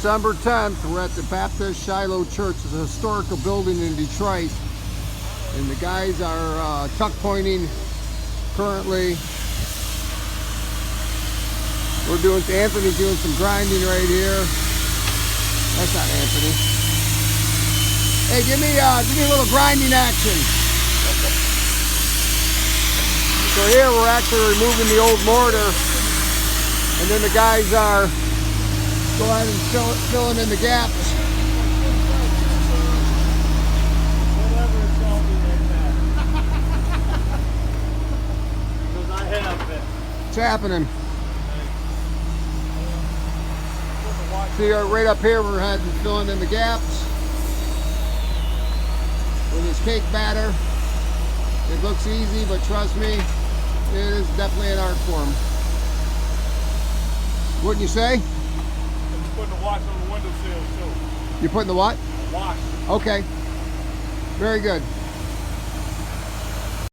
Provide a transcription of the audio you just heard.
December 10th, we're at the Baptist Shiloh Church. It's a historical building in Detroit. And the guys are tuck pointing currently. Anthony's doing some grinding right here. That's not Anthony. Hey, give me a little grinding action. So here we're actually removing the old mortar, and then the guys are go ahead and filling in the gaps. Whatever it's all like that. Because I have it. What's happening? See, right up here we're heading filling in the gaps with this cake batter. It looks easy, but trust me, it is definitely an art form. Wouldn't you say? I'm putting the wash on the windowsill too. You're putting the what? Wash. Okay. Very good.